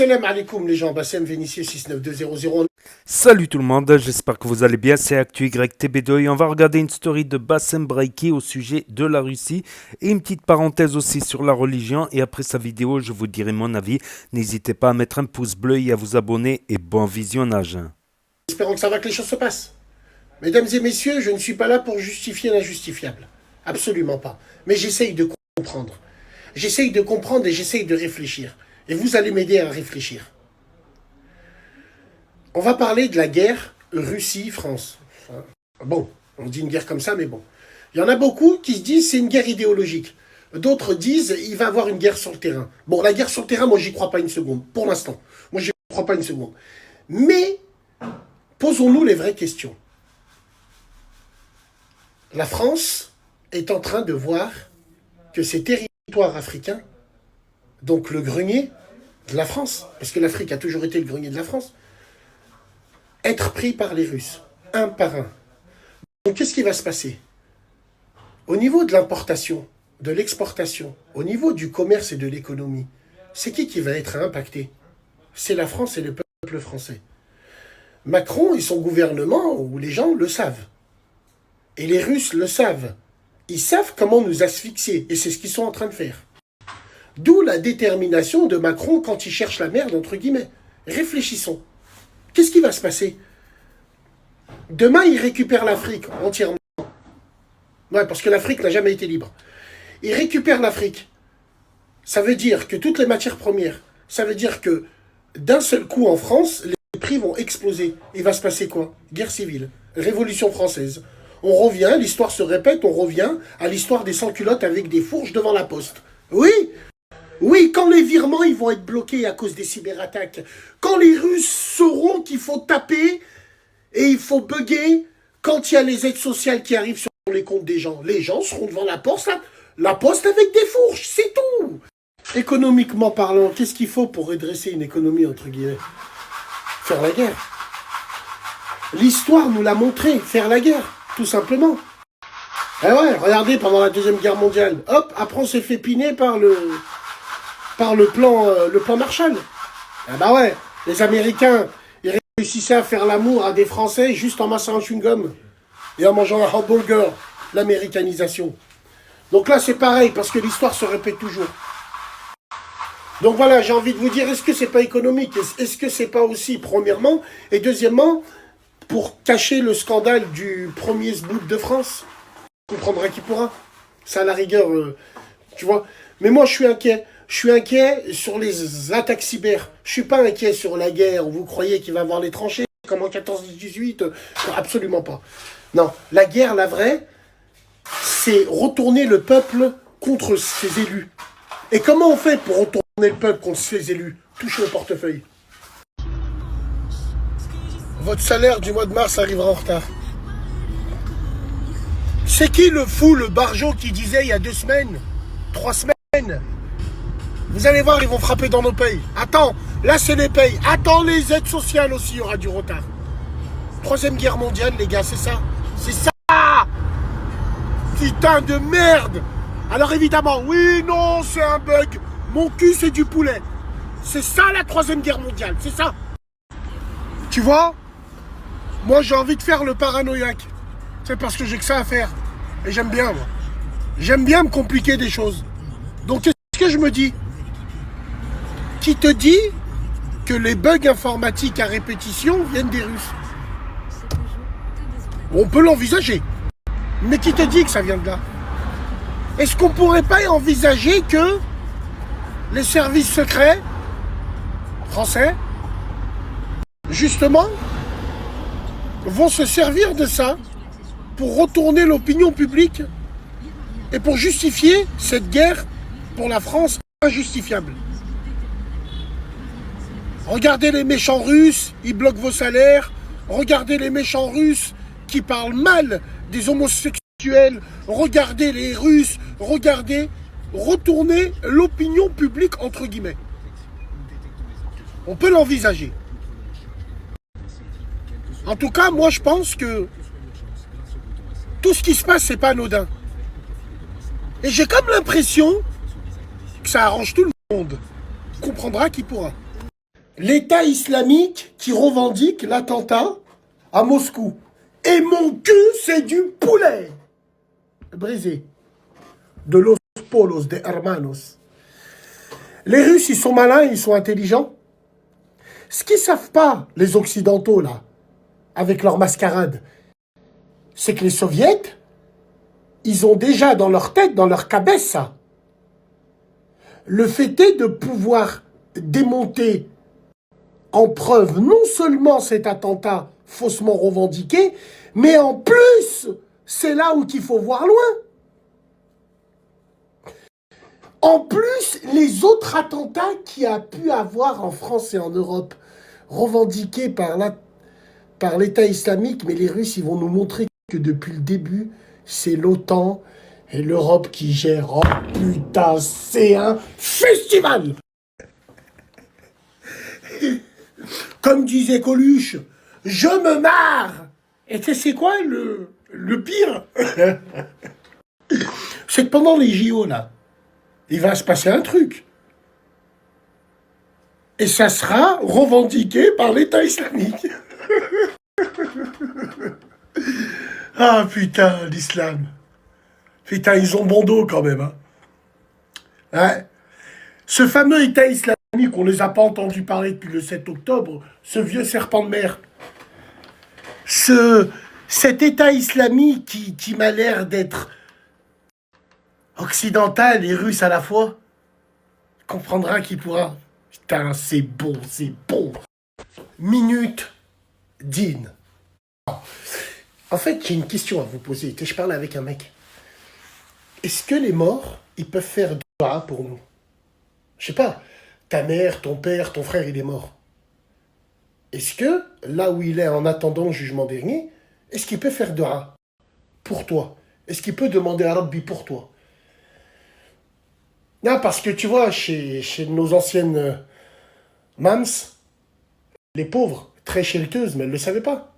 Salam alaikum les gens, Bassem Vénitieux 69200. Salut tout le monde, j'espère que vous allez bien, c'est ActuYTB2 et on va regarder une story de Bassem Braiki au sujet de la Russie et une petite parenthèse aussi sur la religion et après sa vidéo je vous dirai mon avis. N'hésitez pas à mettre un pouce bleu et à vous abonner et bon visionnage. Espérons que ça va, que les choses se passent. Mesdames et messieurs, je ne suis pas là pour justifier l'injustifiable. Absolument pas. Mais j'essaye de comprendre. J'essaye de comprendre et j'essaye de réfléchir. Et vous allez m'aider à réfléchir. On va parler de la guerre Russie-France. Bon, on dit une guerre comme ça, mais bon. Il y en a beaucoup qui se disent c'est une guerre idéologique. D'autres disent il va y avoir une guerre sur le terrain. Bon, la guerre sur le terrain, moi, j'y crois pas une seconde. Pour l'instant. Moi, j'y crois pas une seconde. Mais, posons-nous les vraies questions. La France est en train de voir que ces territoires africains, donc le grenier de la France, parce que l'Afrique a toujours été le grenier de la France, être pris par les Russes, un par un. Donc qu'est-ce qui va se passer? Au niveau de l'importation, de l'exportation, au niveau du commerce et de l'économie, c'est qui va être impacté? C'est la France et le peuple français. Macron et son gouvernement, où les gens le savent. Et les Russes le savent. Ils savent comment nous asphyxier, et c'est ce qu'ils sont en train de faire. D'où la détermination de Macron quand il cherche la merde, entre guillemets. Réfléchissons. Qu'est-ce qui va se passer? Demain, il récupère l'Afrique entièrement. Ouais, parce que l'Afrique n'a jamais été libre. Il récupère l'Afrique. Ça veut dire que toutes les matières premières, ça veut dire que d'un seul coup en France, les prix vont exploser. Il va se passer quoi? Guerre civile, Révolution française. On revient, l'histoire se répète, on revient à l'histoire des sans-culottes avec des fourches devant la poste. Oui, oui, quand les virements ils vont être bloqués à cause des cyberattaques, quand les Russes sauront qu'il faut taper et il faut bugger, quand il y a les aides sociales qui arrivent sur les comptes des gens, les gens seront devant la poste avec des fourches, c'est tout. Économiquement parlant, qu'est-ce qu'il faut pour redresser une économie, entre guillemets? Faire la guerre. L'histoire nous l'a montré, faire la guerre, tout simplement. Eh ouais, regardez, pendant la Deuxième Guerre mondiale, hop, après on s'est fait piner par le plan Marshall. Ah bah ouais, les Américains, ils réussissaient à faire l'amour à des Français juste en massant un chewing-gum et en mangeant un hamburger, l'américanisation. Donc là, c'est pareil, parce que l'histoire se répète toujours. Donc voilà, j'ai envie de vous dire, est-ce que c'est pas économique? Est-ce que c'est pas aussi, premièrement, et deuxièmement, pour cacher le scandale du premier SBOOT de France? On comprendra qui pourra. Ça, à la rigueur, tu vois. Mais moi, je suis inquiet. Je suis inquiet sur les attaques cyber. Je suis pas inquiet sur la guerre où vous croyez qu'il va y avoir les tranchées, comme en 14-18. Absolument pas. Non, la guerre, la vraie, c'est retourner le peuple contre ses élus. Et comment on fait pour retourner le peuple contre ses élus? Toucher au portefeuille. Votre salaire du mois de mars arrivera en retard. C'est qui le fou, le barjot qui disait il y a 2 semaines, 3 semaines, vous allez voir, ils vont frapper dans nos payes. Attends, là c'est les payes. Attends, les aides sociales aussi, il y aura du retard. 3e guerre mondiale, les gars, c'est ça. C'est ça. Putain de merde. Alors évidemment, oui, non, c'est un bug. Mon cul, c'est du poulet. C'est ça la 3e guerre mondiale, c'est ça. Tu vois? Moi, j'ai envie de faire le paranoïaque. C'est parce que j'ai que ça à faire. Et j'aime bien, moi. J'aime bien me compliquer des choses. Donc, qu'est-ce que je me dis? Qui te dit que les bugs informatiques à répétition viennent des Russes? On peut l'envisager. Mais qui te dit que ça vient de là? Est-ce qu'on pourrait pas envisager que les services secrets français, justement, vont se servir de ça pour retourner l'opinion publique et pour justifier cette guerre pour la France injustifiable? Regardez les méchants Russes, ils bloquent vos salaires. Regardez les méchants Russes qui parlent mal des homosexuels. Regardez les Russes, regardez, retourner l'opinion publique, entre guillemets. On peut l'envisager. En tout cas, moi je pense que tout ce qui se passe, c'est pas anodin. Et j'ai comme l'impression que ça arrange tout le monde. Comprendra qui pourra. L'État islamique qui revendique l'attentat à Moscou. Et mon cul, c'est du poulet brisé. De los polos, des hermanos. Les Russes, ils sont malins, ils sont intelligents. Ce qu'ils savent pas, les Occidentaux, là, avec leur mascarade, c'est que les Soviets, ils ont déjà dans leur tête, dans leur cabessa, le fait est de pouvoir démonter en preuve non seulement cet attentat faussement revendiqué, mais en plus, c'est là où il faut voir loin. En plus, les autres attentats qu'il y a pu avoir en France et en Europe, revendiqués par l'État islamique, mais les Russes, ils vont nous montrer que depuis le début, c'est l'OTAN et l'Europe qui gèrent. Oh putain, c'est un festival. Comme disait Coluche, je me marre. Et tu sais, c'est quoi le pire? C'est que pendant les JO, là, il va se passer un truc. Et ça sera revendiqué par l'État islamique. Ah putain, l'islam. Putain, ils ont bon dos quand même. Hein. Ouais. Ce fameux État islamique, on ne les a pas entendus parler depuis le 7 octobre, ce vieux serpent de mer. Cet État islamique qui m'a l'air d'être occidental et russe à la fois, comprendra qui pourra. Putain, c'est bon, c'est bon. Minute digne. En fait, j'ai une question à vous poser. Je parle avec un mec. Est-ce que les morts, ils peuvent faire dua pour nous? Je sais pas, ta mère, ton père, ton frère, il est mort. Est-ce que, là où il est en attendant le jugement dernier, est-ce qu'il peut faire dua pour toi? Est-ce qu'il peut demander à Rabbi pour toi? Non, parce que tu vois, chez nos anciennes mams, les pauvres, très chériteuses, mais elles ne le savaient pas.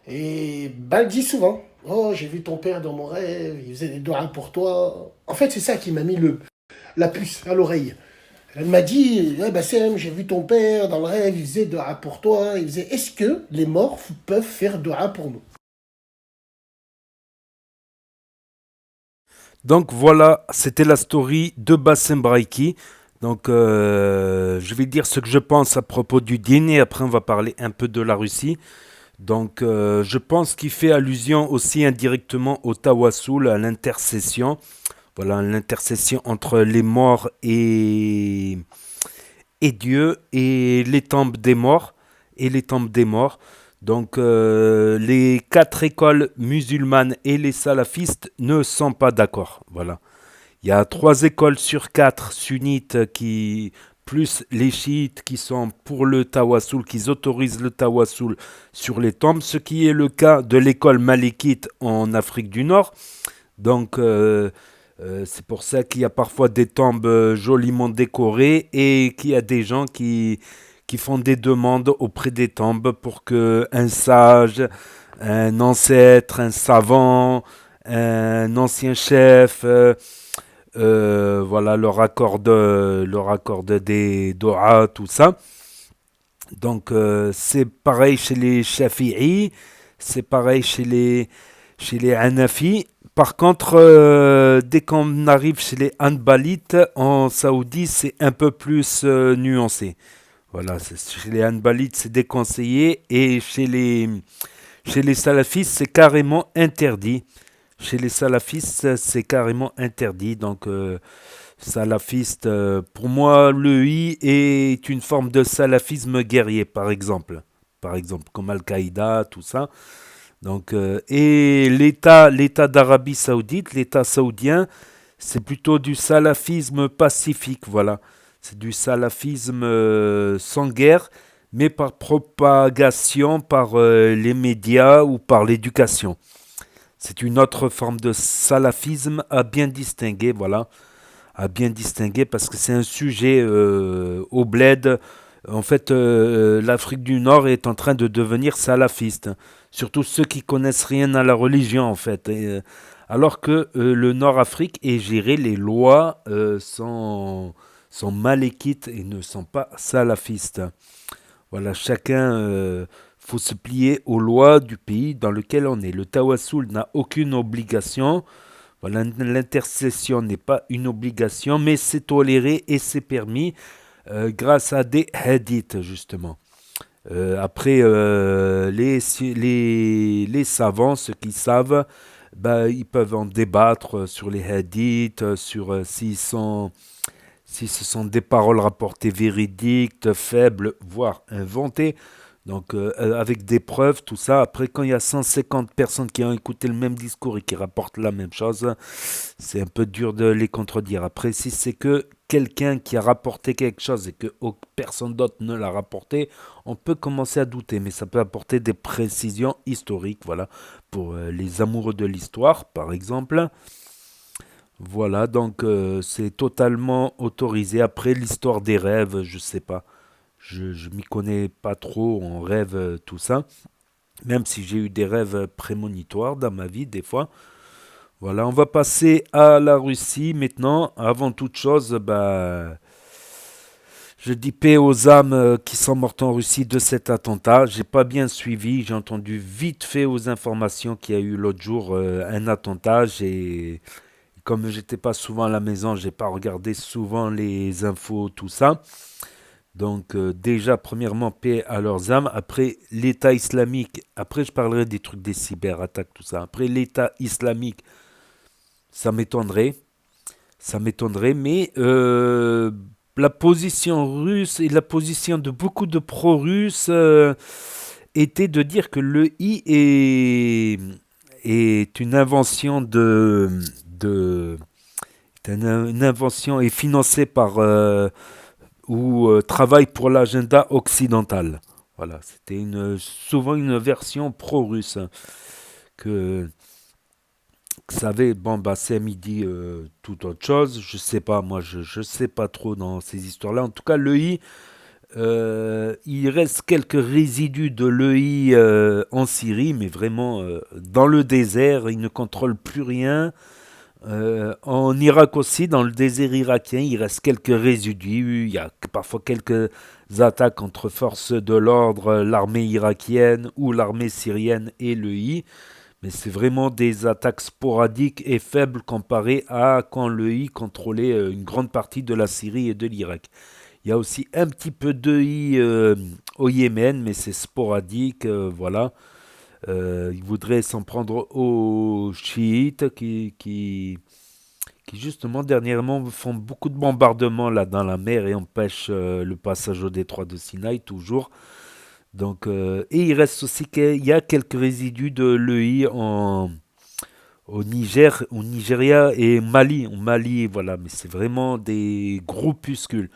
Et bah, elle dit souvent, oh, j'ai vu ton père dans mon rêve, il faisait des doigts pour toi. En fait, c'est ça qui m'a mis la puce à l'oreille. Elle m'a dit, eh ben Sam, j'ai vu ton père dans le rêve, il faisait doigts pour toi. Il faisait, est-ce que les morts peuvent faire doigts pour nous? Donc voilà, c'était la story de Bassem Braiki. Donc je vais dire ce que je pense à propos du dîner, après on va parler un peu de la Russie. Donc je pense qu'il fait allusion aussi indirectement au Tawassul, à l'intercession. Voilà, l'intercession entre les morts et Dieu et les tombes des morts. Et les tombes des morts. Donc les quatre écoles musulmanes et les salafistes ne sont pas d'accord. Voilà. Il y a trois écoles sur quatre sunnites qui plus les chiites qui sont pour le tawassul, qui autorisent le tawassul sur les tombes, ce qui est le cas de l'école malikite en Afrique du Nord. Donc c'est pour ça qu'il y a parfois des tombes joliment décorées et qu'il y a des gens qui font des demandes auprès des tombes pour que un sage, un ancêtre, un savant, un ancien chef, voilà, leur accorde des doigts, tout ça. Donc c'est pareil chez les Shafi'i, c'est pareil chez les Hanafi. Par contre, dès qu'on arrive chez les Hanbalites en Saoudie, c'est un peu plus nuancé. Voilà, chez les Hanbalites, c'est déconseillé et chez les salafistes, c'est carrément interdit. Chez les salafistes, c'est carrément interdit. Donc, salafiste, pour moi, le I est une forme de salafisme guerrier, par exemple. Par exemple, comme Al-Qaïda, tout ça. Donc, et l'État d'Arabie Saoudite, l'État saoudien, c'est plutôt du salafisme pacifique, voilà. C'est du salafisme sans guerre, mais par propagation, par les médias ou par l'éducation. C'est une autre forme de salafisme à bien distinguer, voilà, à bien distinguer parce que c'est un sujet au bled. En fait, l'Afrique du Nord est en train de devenir salafiste, surtout ceux qui connaissent rien à la religion, en fait. Alors que le Nord-Afrique est géré, les lois sont malékites et ne sont pas salafistes. Voilà, chacun faut se plier aux lois du pays dans lequel on est. Le tawassul n'a aucune obligation. Voilà, l'intercession n'est pas une obligation, mais c'est toléré et c'est permis grâce à des hadiths, justement. Après, les savants, ceux qui savent, bah, ils peuvent en débattre sur les hadiths, sur si ce sont des paroles rapportées véridiques, faibles, voire inventées. Donc, avec des preuves, tout ça. Après, quand il y a 150 personnes qui ont écouté le même discours et qui rapportent la même chose, c'est un peu dur de les contredire. Après, si c'est que quelqu'un qui a rapporté quelque chose et que personne d'autre ne l'a rapporté, on peut commencer à douter. Mais ça peut apporter des précisions historiques, voilà, pour les amoureux de l'histoire, par exemple. Voilà, donc c'est totalement autorisé. Après, l'histoire des rêves, je sais pas. Je m'y connais pas trop en rêve, tout ça. Même si j'ai eu des rêves prémonitoires dans ma vie, des fois. Voilà, on va passer à la Russie maintenant. Avant toute chose, bah, je dis paix aux âmes qui sont mortes en Russie de cet attentat. J'ai pas bien suivi. J'ai entendu vite fait aux informations qu'il y a eu l'autre jour un attentat. Comme j'étais pas souvent à la maison, j'ai pas regardé souvent les infos, tout ça. Donc déjà, premièrement, paix à leurs âmes. Après, l'État islamique. Après, je parlerai des trucs des cyberattaques, tout ça. Après, l'État islamique, ça m'étonnerait. Ça m'étonnerait, mais la position russe et la position de beaucoup de pro-russes était de dire que le I est une invention de une invention est financée par ou travaille pour l'agenda occidental. Voilà, c'était souvent une version pro-russe hein, que savez, bon, bah, c'est à midi tout autre chose. Je sais pas, moi, je sais pas trop dans ces histoires-là. En tout cas, l'EI, il reste quelques résidus de l'EI en Syrie, mais vraiment dans le désert, ils ne contrôlent plus rien. En Irak aussi, dans le désert irakien, il reste quelques résidus. Il y a parfois quelques attaques entre forces de l'ordre, l'armée irakienne ou l'armée syrienne et l'EI. Mais c'est vraiment des attaques sporadiques et faibles comparées à quand l'EI contrôlait une grande partie de la Syrie et de l'Irak. Il y a aussi un petit peu d'EI au Yémen, mais c'est sporadique, voilà. Ils voudraient s'en prendre aux chiites qui justement dernièrement font beaucoup de bombardements là dans la mer et empêchent le passage au détroit de Sinaï toujours. Donc, et il reste aussi qu'il y a quelques résidus de l'EI au Niger, au Nigeria et Mali. Au Mali, voilà, mais c'est vraiment des groupuscules.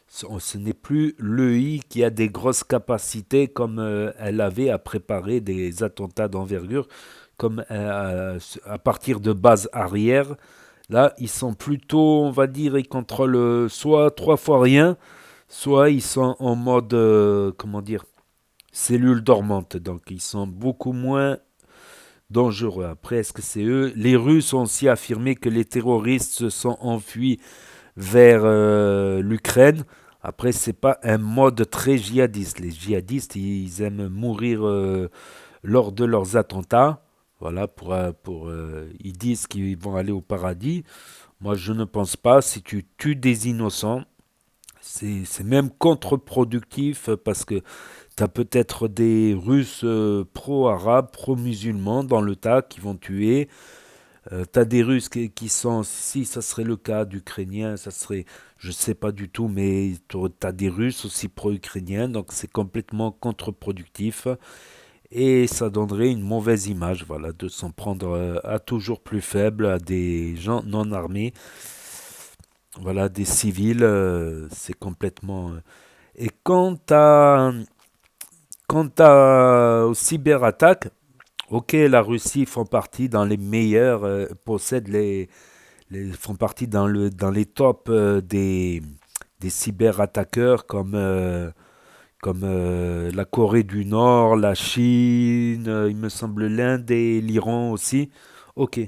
Ce n'est plus l'EI qui a des grosses capacités comme elle avait à préparer des attentats d'envergure, comme à partir de bases arrière. Là, ils sont plutôt, on va dire, ils contrôlent soit trois fois rien, soit ils sont en mode, comment dire, cellules dormantes, donc ils sont beaucoup moins dangereux. Après, est-ce que c'est eux? Les Russes ont aussi affirmé que les terroristes se sont enfuis vers l'Ukraine. Après, c'est pas un mode très djihadiste. Les djihadistes, ils aiment mourir lors de leurs attentats. Voilà, ils disent qu'ils vont aller au paradis. Moi, je ne pense pas. Si tu tues des innocents, c'est même contre-productif parce que tu as peut-être des Russes pro-arabes, pro-musulmans dans le tas qui vont tuer. Tu as des Russes qui sont, si ça serait le cas d'Ukrainiens, ça serait, je sais pas du tout, mais tu as des Russes aussi pro-ukrainiens, donc c'est complètement contre-productif. Et ça donnerait une mauvaise image, voilà, de s'en prendre à toujours plus faible, à des gens non armés. Voilà, des civils, c'est complètement. Et aux cyberattaques, ok, la Russie font partie dans les meilleurs, possède font partie dans les tops des cyberattaqueurs comme la Corée du Nord, la Chine, il me semble l'Inde et l'Iran aussi. Ok,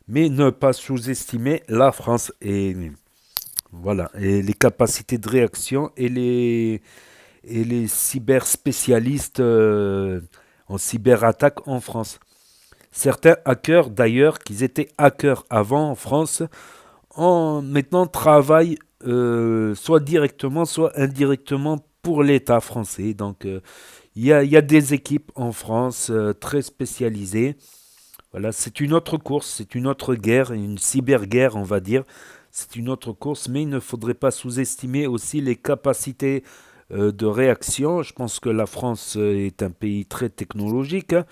mais ne pas sous-estimer la France. Et Voilà, et les capacités de réaction et les cyberspécialistes en cyberattaque en France. Certains hackers, d'ailleurs, qui étaient hackers avant en France, maintenant travaillent soit directement, soit indirectement pour l'État français. Donc, il y a des équipes en France très spécialisées. Voilà, c'est une autre course, c'est une autre guerre, une cyberguerre, on va dire. C'est une autre course, mais il ne faudrait pas sous-estimer aussi les capacités de réaction. Je pense que la France est un pays très technologique, hein.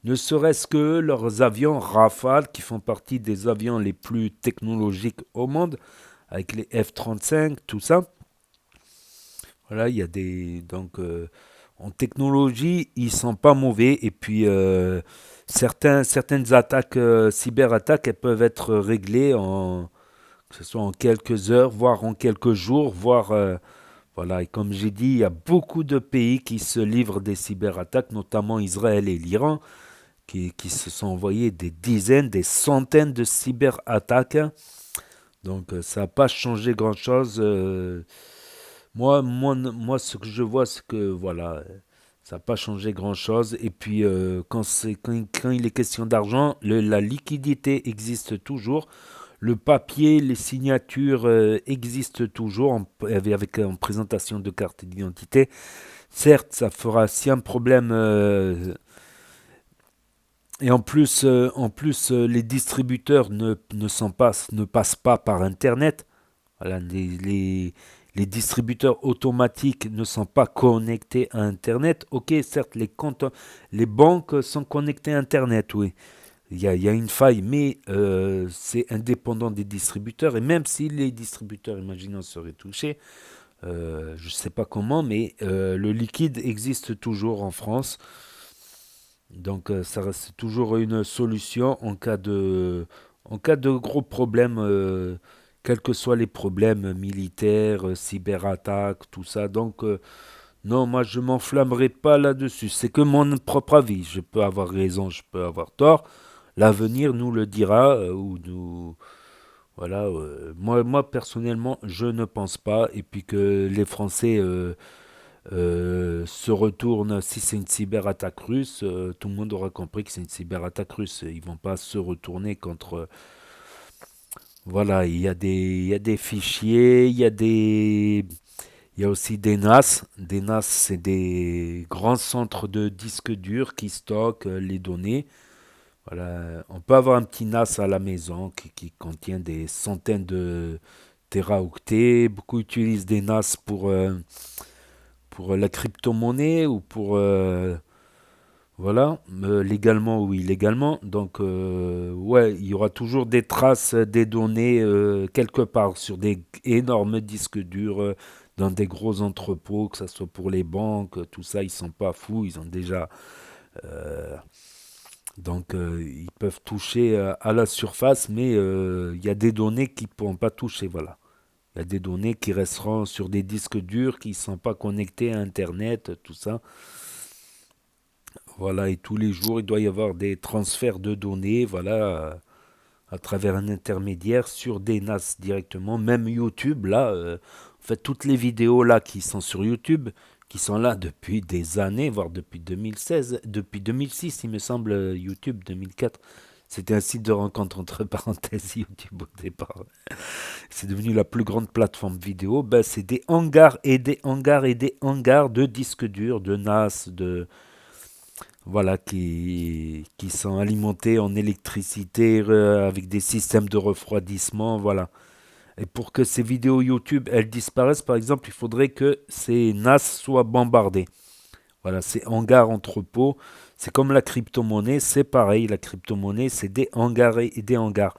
Ne serait-ce que leurs avions Rafale, qui font partie des avions les plus technologiques au monde, avec les F-35, tout ça. Voilà, il y a des. Donc, en technologie, ils sont pas mauvais. Et puis, certaines attaques, cyberattaques, elles peuvent être réglées que ce soit en quelques heures, voire en quelques jours, voire. Voilà, et comme j'ai dit, il y a beaucoup de pays qui se livrent des cyberattaques, notamment Israël et l'Iran, qui se sont envoyés des dizaines, des centaines de cyberattaques. Donc, ça n'a pas changé grand-chose. Moi, ce que je vois, c'est que voilà, ça n'a pas changé grand-chose. Et puis, quand il est question d'argent, la liquidité existe toujours. Le papier, les signatures existent toujours en présentation de carte d'identité. Certes, ça fera si un problème. Et en plus les distributeurs ne passent pas par Internet. Voilà, les distributeurs automatiques ne sont pas connectés à Internet. Ok, certes, les banques sont connectées à Internet, oui. Il y a une faille, mais c'est indépendant des distributeurs. Et même si les distributeurs, imaginons, seraient touchés, je ne sais pas comment, mais le liquide existe toujours en France. Donc ça reste toujours une solution en cas de gros problèmes, quels que soient les problèmes militaires, cyberattaques, tout ça. Donc non, moi je m'enflammerai pas là-dessus. C'est que mon propre avis. Je peux avoir raison, je peux avoir tort. L'avenir nous le dira ou nous voilà. Moi personnellement, je ne pense pas. Et puis que les Français se retourne, si c'est une cyberattaque russe, tout le monde aura compris que c'est une cyberattaque russe. Ils vont pas se retourner contre. Voilà, il y a des fichiers, il y a aussi des NAS. Des NAS, c'est des grands centres de disques durs qui stockent les données. Voilà, on peut avoir un petit NAS à la maison qui contient des centaines de téraoctets. Beaucoup utilisent des NAS pour la crypto-monnaie ou pour voilà, légalement ou illégalement. Donc ouais, il y aura toujours des traces des données quelque part sur des énormes disques durs dans des gros entrepôts, que ce soit pour les banques, tout ça, ils sont pas fous, ils ont déjà euh, donc ils peuvent toucher à la surface, mais il y a des données qui ne pourront pas toucher, voilà. Il y a des données qui resteront sur des disques durs qui ne sont pas connectés à Internet, tout ça. Voilà, et tous les jours, il doit y avoir des transferts de données, voilà, à travers un intermédiaire sur des NAS directement. Même YouTube, là, en fait, toutes les vidéos là qui sont sur YouTube, qui sont là depuis des années, voire depuis 2016, depuis 2006, il me semble, YouTube 2004. C'était un site de rencontre entre parenthèses YouTube au départ. C'est devenu la plus grande plateforme vidéo. Ben, c'est des hangars et des hangars et des hangars de disques durs, de NAS, voilà, qui sont alimentés en électricité avec des systèmes de refroidissement, voilà. Et pour que ces vidéos YouTube, elles disparaissent, par exemple, il faudrait que ces NAS soient bombardés. Voilà, ces hangars entrepôts, c'est comme la crypto-monnaie, c'est pareil, la crypto-monnaie, c'est des hangars et des hangars.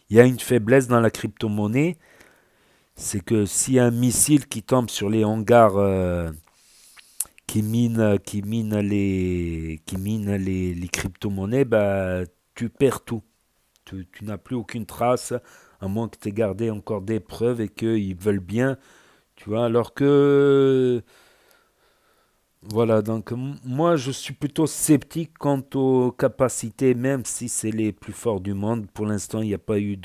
Il y a une faiblesse dans la crypto-monnaie, c'est que s'il y a un missile qui tombe sur les hangars qui mine les crypto-monnaies, bah, tu perds tout. Tu n'as plus aucune trace, à moins que tu aies gardé encore des preuves et qu'ils veulent bien, tu vois. Alors que, voilà, donc moi je suis plutôt sceptique quant aux capacités, même si c'est les plus forts du monde. Pour l'instant, il n'y a pas eu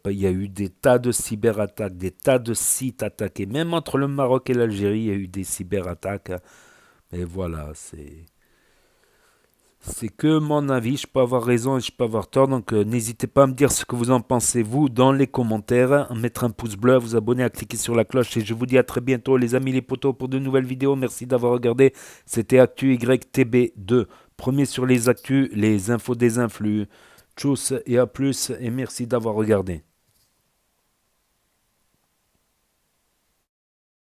Il y a eu des tas de cyberattaques, des tas de sites attaqués. Même entre le Maroc et l'Algérie, il y a eu des cyberattaques. Et voilà, c'est que mon avis. Je peux avoir raison et je peux avoir tort. Donc n'hésitez pas à me dire ce que vous en pensez, vous, dans les commentaires. À mettre un pouce bleu, à vous abonner, à cliquer sur la cloche. Et je vous dis à très bientôt, les amis, les potos, pour de nouvelles vidéos. Merci d'avoir regardé. C'était Actu YTB2. Premier sur les actus, les infos des influx. Tchuss et à plus. Et merci d'avoir regardé.